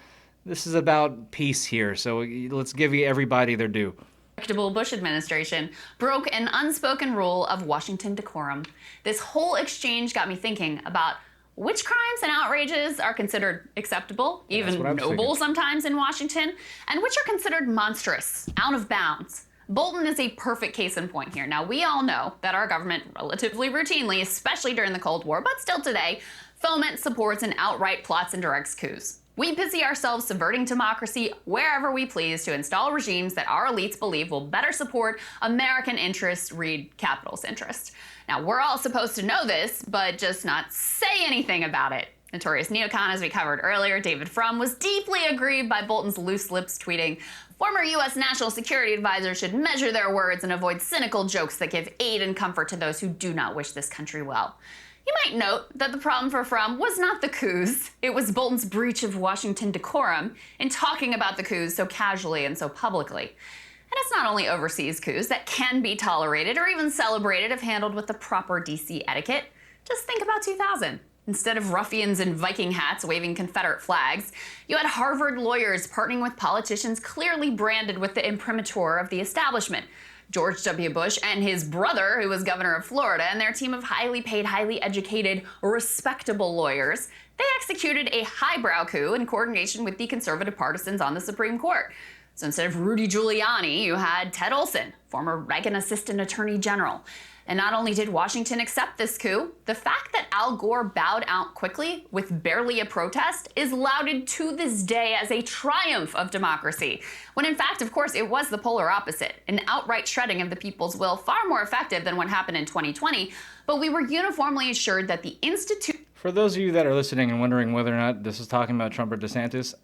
this is about peace here, so let's give everybody their due. Bush administration broke an unspoken rule of Washington decorum. This whole exchange got me thinking about which crimes and outrages are considered acceptable, even noble sometimes in Washington, and which are considered monstrous, out of bounds. Bolton is a perfect case in point here. Now, we all know that our government relatively routinely, especially during the Cold War, but still today, foments, supports, and outright plots and directs coups. We busy ourselves subverting democracy wherever we please to install regimes that our elites believe will better support American interests, read capital's interest. Now, we're all supposed to know this, but just not say anything about it. Notorious neocon, as we covered earlier, David Frum, was deeply aggrieved by Bolton's loose lips, tweeting, "Former U.S. National Security Advisors should measure their words and avoid cynical jokes that give aid and comfort to those who do not wish this country well." You might note that the problem for Frum was not the coups. It was Bolton's breach of Washington decorum in talking about the coups so casually and so publicly. And it's not only overseas coups that can be tolerated or even celebrated if handled with the proper DC etiquette. Just think about 2000. Instead of ruffians in Viking hats waving Confederate flags, you had Harvard lawyers partnering with politicians clearly branded with the imprimatur of the establishment. George W. Bush and his brother, who was governor of Florida, and their team of highly paid, highly educated, respectable lawyers, they executed a highbrow coup in coordination with the conservative partisans on the Supreme Court. So instead of Rudy Giuliani, you had Ted Olson, former Reagan Assistant Attorney General. And not only did Washington accept this coup, the fact that Al Gore bowed out quickly with barely a protest is lauded to this day as a triumph of democracy, when in fact, of course, it was the polar opposite, an outright shredding of the people's will, far more effective than what happened in 2020, but we were uniformly assured that the institution... For those of you that are listening and wondering whether or not this is talking about Trump or DeSantis,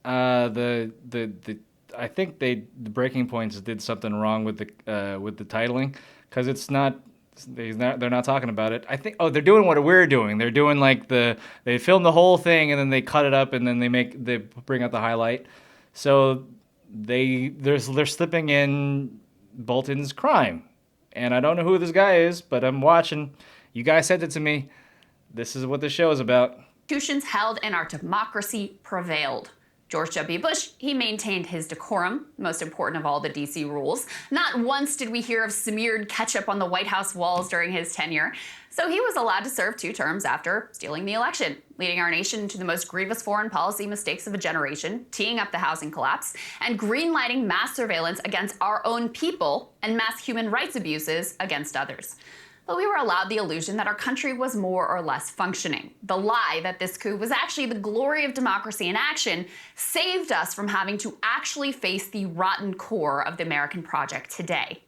I think the Breaking Points did something wrong with the titling, because it's not They're not talking about it. I think. Oh, they're doing what we're doing. They're doing like they film the whole thing and then they cut it up and then they bring out the highlight. So they're slipping in Bolton's crime, and I don't know who this guy is, but I'm watching. You guys sent it to me. This is what the show is about. Institutions held and our democracy prevailed. George W. Bush, he maintained his decorum, most important of all the DC rules. Not once did we hear of smeared ketchup on the White House walls during his tenure. So he was allowed to serve 2 terms after stealing the election, leading our nation to the most grievous foreign policy mistakes of a generation, teeing up the housing collapse, and greenlighting mass surveillance against our own people and mass human rights abuses against others. But we were allowed the illusion that our country was more or less functioning. The lie that this coup was actually the glory of democracy in action saved us from having to actually face the rotten core of the American project today.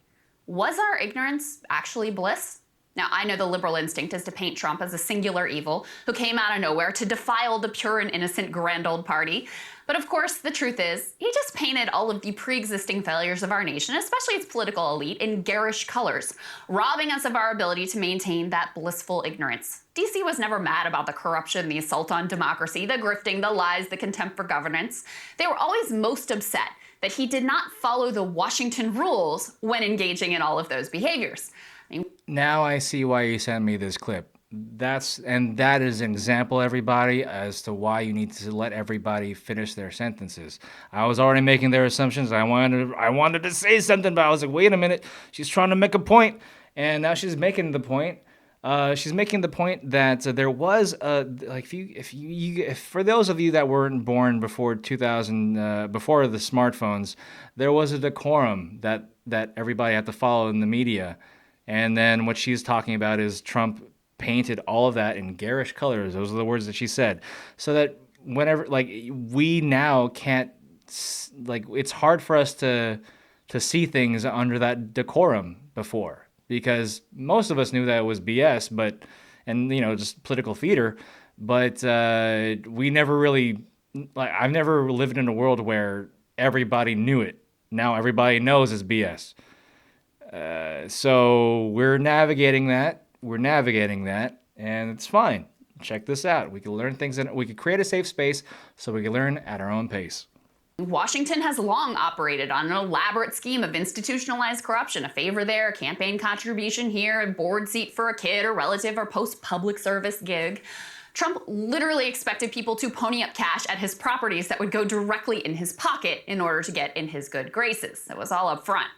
Was our ignorance actually bliss? Now, I know the liberal instinct is to paint Trump as a singular evil who came out of nowhere to defile the pure and innocent grand old party. But of course, the truth is, he just painted all of the pre-existing failures of our nation, especially its political elite, in garish colors, robbing us of our ability to maintain that blissful ignorance. DC was never mad about the corruption, the assault on democracy, the grifting, the lies, the contempt for governance. They were always most upset that he did not follow the Washington rules when engaging in all of those behaviors. Now I see why you sent me this clip. That is an example, everybody, as to why you need to let everybody finish their sentences. I was already making their assumptions. I wanted to say something, but I was like, wait a minute. She's trying to make a point, and now she's making the point. She's making the point that there was if for those of you that weren't born before 2000, before the smartphones, there was a decorum that everybody had to follow in the media. And then what she's talking about is Trump painted all of that in garish colors. Those are the words that she said. So that whenever, we now can't, it's hard for us to see things under that decorum before, because most of us knew that it was BS, just political theater. But we never really, I've never lived in a world where everybody knew it. Now everybody knows it's BS. So we're navigating that. And it's fine. Check this out. We can learn things, and we can create a safe space so we can learn at our own pace. Washington has long operated on an elaborate scheme of institutionalized corruption, a favor there, a campaign contribution here, a board seat for a kid or relative or post-public service gig. Trump literally expected people to pony up cash at his properties that would go directly in his pocket in order to get in his good graces. It was all up front.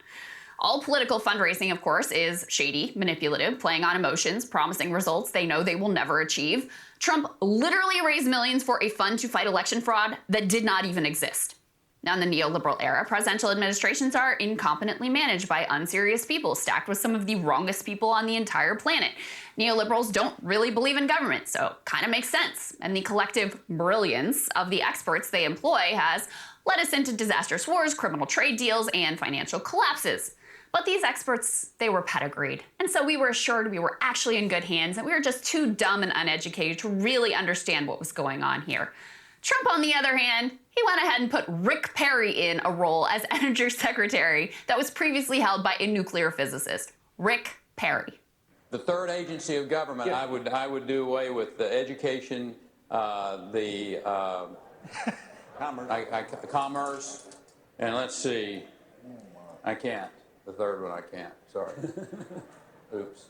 All political fundraising, of course, is shady, manipulative, playing on emotions, promising results they know they will never achieve. Trump literally raised millions for a fund to fight election fraud that did not even exist. Now, in the neoliberal era, presidential administrations are incompetently managed by unserious people, stacked with some of the wrongest people on the entire planet. Neoliberals don't really believe in government, so kind of makes sense. And the collective brilliance of the experts they employ has led us into disastrous wars, criminal trade deals, and financial collapses. But these experts, they were pedigreed. And so we were assured we were actually in good hands, and we were just too dumb and uneducated to really understand what was going on here. Trump, on the other hand, he went ahead and put Rick Perry in a role as Energy Secretary that was previously held by a nuclear physicist. Rick Perry. The third agency of government, yeah. I would do away with the education, commerce, and let's see, I can't. The third one I can't, sorry. Oops.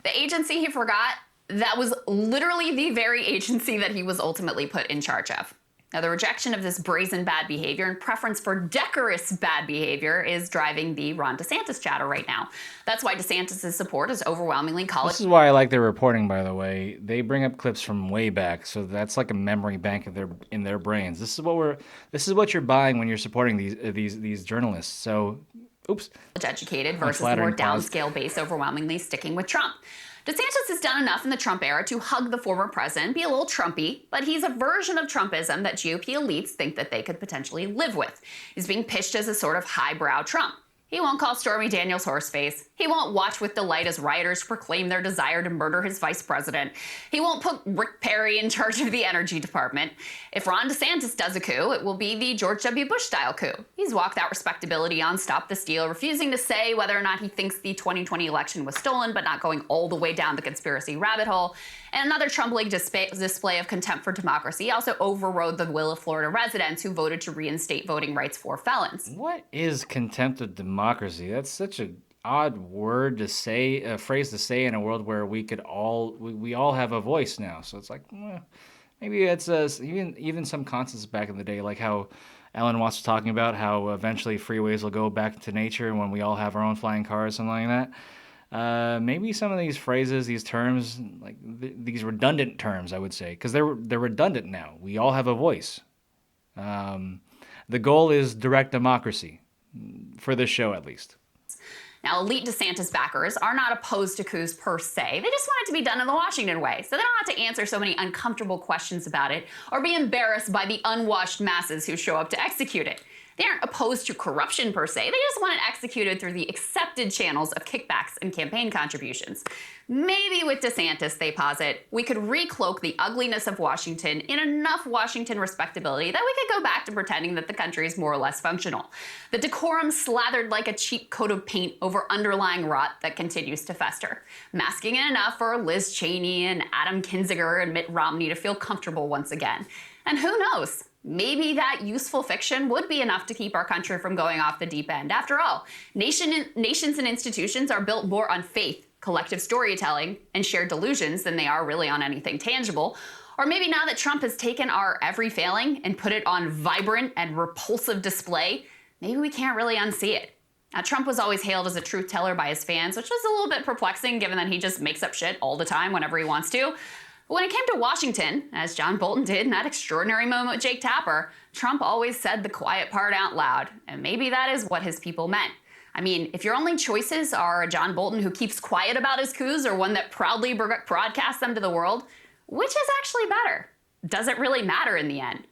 The agency he forgot, that was literally the very agency that he was ultimately put in charge of. Now, the rejection of this brazen bad behavior and preference for decorous bad behavior is driving the Ron DeSantis chatter right now. That's why DeSantis' support is overwhelmingly college. This is why I like their reporting, by the way. They bring up clips from way back, so that's like a memory bank in their brains. This is what you're buying when you're supporting these journalists. So, oops. Educated versus the more downscale base overwhelmingly sticking with Trump. DeSantis has done enough in the Trump era to hug the former president, be a little Trumpy, but he's a version of Trumpism that GOP elites think that they could potentially live with. He's being pitched as a sort of highbrow Trump. He won't call Stormy Daniels horseface. He won't watch with delight as rioters proclaim their desire to murder his vice president. He won't put Rick Perry in charge of the energy department. If Ron DeSantis does a coup, it will be the George W. Bush-style coup. He's walked out respectability on Stop the Steal, refusing to say whether or not he thinks the 2020 election was stolen, but not going all the way down the conspiracy rabbit hole. And another Trump-like display of contempt for democracy also overrode the will of Florida residents who voted to reinstate voting rights for felons. What is contempt of democracy? That's such an odd word to say, a phrase to say in a world where we all have a voice now. So it's like, maybe it's even some concepts back in the day, like how Ellen Watts was talking about how eventually freeways will go back to nature when we all have our own flying cars, something like that. Maybe some of these phrases, these terms, like these redundant terms, I would say, because they're redundant now. We all have a voice. The goal is direct democracy, for this show at least. Now, elite DeSantis backers are not opposed to coups per se. They just want it to be done in the Washington way, so they don't have to answer so many uncomfortable questions about it or be embarrassed by the unwashed masses who show up to execute it. They aren't opposed to corruption per se. They just want it executed through the accepted channels of kickbacks and campaign contributions. Maybe with DeSantis, they posit, we could recloak the ugliness of Washington in enough Washington respectability that we could go back to pretending that the country is more or less functional. The decorum slathered like a cheap coat of paint over underlying rot that continues to fester, masking it enough for Liz Cheney and Adam Kinzinger and Mitt Romney to feel comfortable once again. And who knows? Maybe that useful fiction would be enough to keep our country from going off the deep end. After all, nations and institutions are built more on faith, collective storytelling, and shared delusions than they are really on anything tangible. Or maybe now that Trump has taken our every failing and put it on vibrant and repulsive display, maybe we can't really unsee it. Now, Trump was always hailed as a truth teller by his fans, which was a little bit perplexing given that he just makes up shit all the time whenever he wants to. But when it came to Washington, as John Bolton did in that extraordinary moment with Jake Tapper, Trump always said the quiet part out loud, and maybe that is what his people meant. I mean, if your only choices are a John Bolton who keeps quiet about his coups or one that proudly broadcasts them to the world, which is actually better? Does it really matter in the end?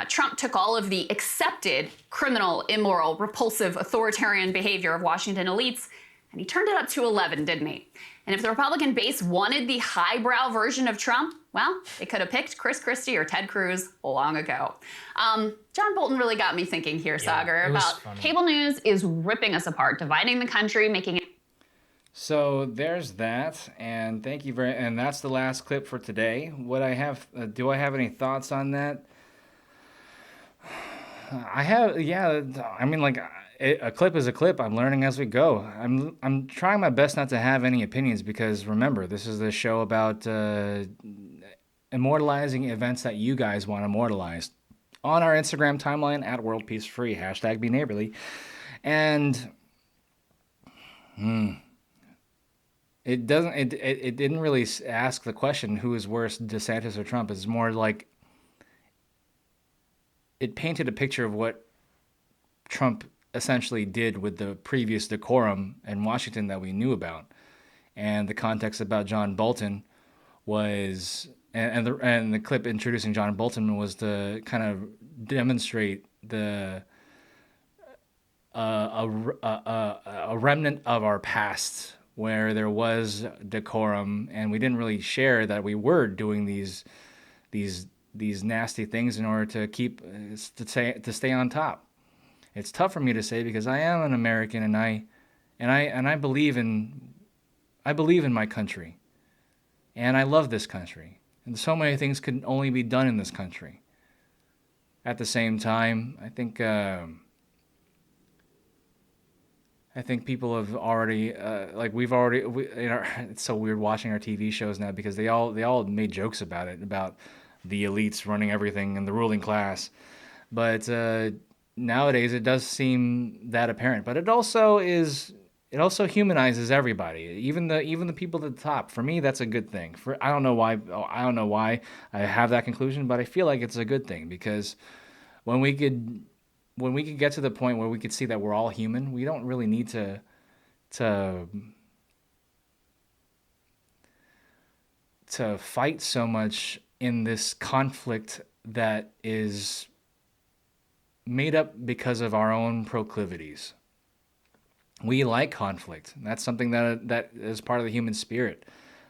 Trump took all of the accepted criminal, immoral, repulsive, authoritarian behavior of Washington elites, and he turned it up to 11, didn't he? And if the Republican base wanted the highbrow version of Trump, well, they could have picked Chris Christie or Ted Cruz long ago. John Bolton really got me thinking here, Sagar, about cable news is ripping us apart, dividing the country, making it... So there's that, and thank you and that's the last clip for today. What I have, do I have any thoughts on that? I have, yeah, I mean, like... a clip is a clip. I'm learning as we go. I'm trying my best not to have any opinions because remember, this is the show about immortalizing events that you guys want immortalized on our Instagram timeline at WorldPeaceForFree, hashtag be neighborly. And it didn't really ask the question who is worse, DeSantis or Trump. It's more like it painted a picture of what Trump essentially did with the previous decorum in Washington that we knew about. And the context about John Bolton was, and the clip introducing John Bolton was to kind of demonstrate the a remnant of our past where there was decorum and we didn't really share that we were doing these nasty things in order to keep to stay on top. It's tough for me to say because I am an American and I believe in my country. And I love this country. And so many things could only be done in this country. At the same time, I think people have already it's so weird watching our TV shows now because they all made jokes about it, about the elites running everything and the ruling class. But nowadays it does seem that apparent, but it also humanizes everybody, even the people at the top. For me, that's a good thing. I don't know why I have that conclusion, but I feel like it's a good thing because when we could get to the point where we could see that we're all human, we don't really need to fight so much in this conflict that is made up because of our own proclivities. We like conflict. That's something that is part of the human spirit.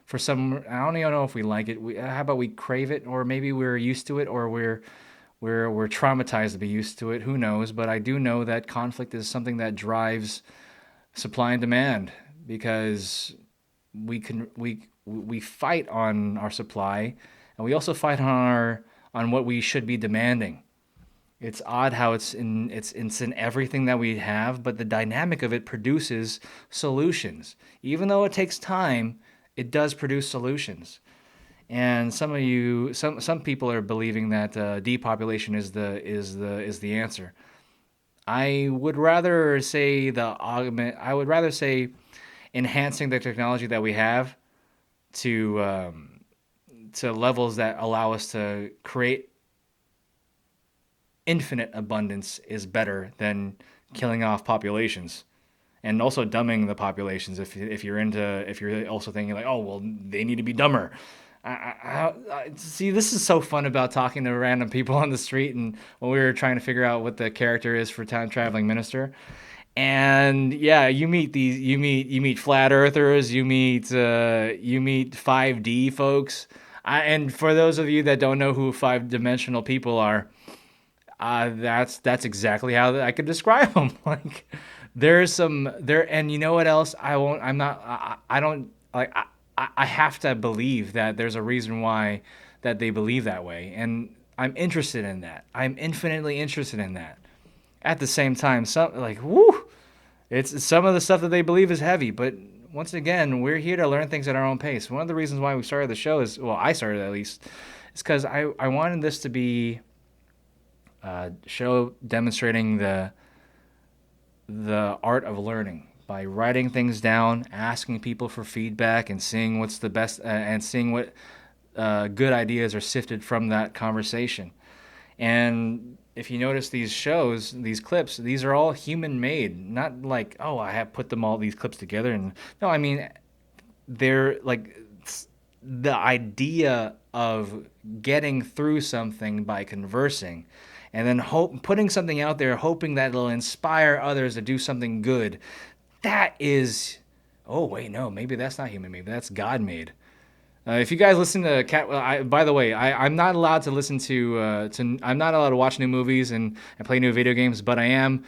For some, I don't even know if we like it. How about we crave it, or maybe we're used to it, or we're traumatized to be used to it. Who knows? But I do know that conflict is something that drives supply and demand, because we fight on our supply, and we also fight on what we should be demanding. It's odd how it's in everything that we have, but the dynamic of it produces solutions. Even though it takes time, it does produce solutions. And some people are believing that depopulation is the answer. I would rather say enhancing the technology that we have to levels that allow us to create infinite abundance is better than killing off populations, and also dumbing the populations. If you're also thinking like, oh well, they need to be dumber. See, this is so fun about talking to random people on the street, and when we were trying to figure out what the character is for TimeTravelingMinister. And yeah, you meet flat earthers, you meet 5D folks. And for those of you that don't know who 5-dimensional people are, that's exactly how I could describe them. Like, and you know what else? I have to believe that there's a reason why that they believe that way, and I'm interested in that. I'm infinitely interested in that. At the same time, some of the stuff that they believe is heavy, but once again, we're here to learn things at our own pace. One of the reasons why we started the show I started at least, is because I wanted this to be a show demonstrating the art of learning by writing things down, asking people for feedback, and seeing what's the best, and seeing what good ideas are sifted from that conversation. And if you notice these shows, these clips, these are all human made. Not like, oh, I have put these clips together. And no, I mean, they're like the idea of getting through something by conversing, and then putting something out there, hoping that it'll inspire others to do something good. That is, oh wait, no, maybe that's not human made. That's God made. If you guys listen to by the way, I'm not allowed to listen to I'm not allowed to watch new movies and play new video games, but I am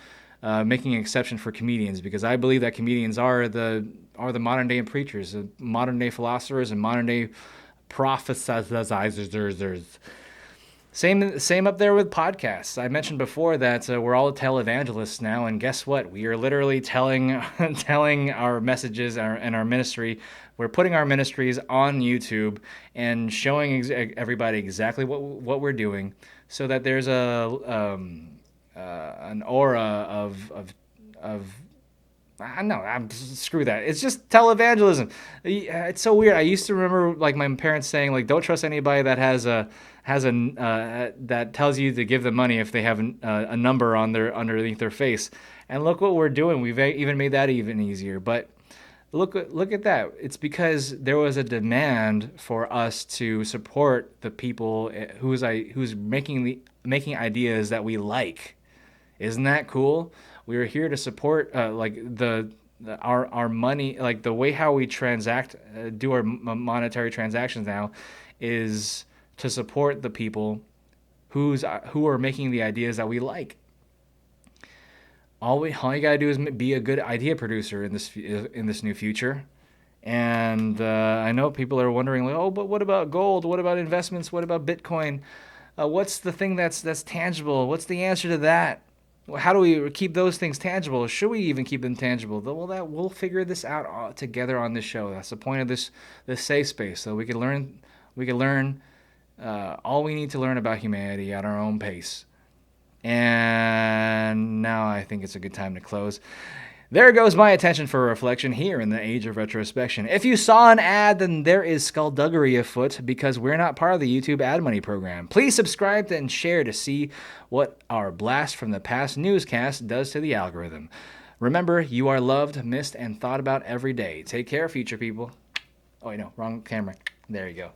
making an exception for comedians, because I believe that comedians are the modern day preachers, the modern day philosophers, and modern day prophesizers. Same up there with podcasts. I mentioned before that we're all televangelists now, and guess what? We are literally telling our messages and our ministry. We're putting our ministries on YouTube and showing everybody exactly what we're doing, so that there's an aura of screw that. It's just televangelism. It's so weird. I used to remember like my parents saying like, don't trust anybody that that tells you to give them money if they have a number underneath their face. And look what we're doing. We've even made that even easier. But look at that. It's because there was a demand for us to support the people who's making ideas that we like. Isn't that cool? We are here to support our money, like the way how we do our monetary transactions now is to support the people who are making the ideas that we like. All you gotta do is be a good idea producer in this new future. And I know people are wondering, like, oh, but what about gold? What about investments? What about Bitcoin? What's the thing that's tangible? What's the answer to that? How do we keep those things tangible? Should we even keep them tangible? Well, we'll figure this out together on this show. That's the point of this safe space, so we can learn. All we need to learn about humanity at our own pace. And now I think it's a good time to close. There goes my attention for reflection here in the age of retrospection. If you saw an ad, then there is skullduggery afoot, because we're not part of the YouTube ad money program. Please subscribe and share to see what our blast from the past newscast does to the algorithm. Remember, you are loved, missed, and thought about every day. Take care, future people. Oh, wait, no, wrong camera. There you go.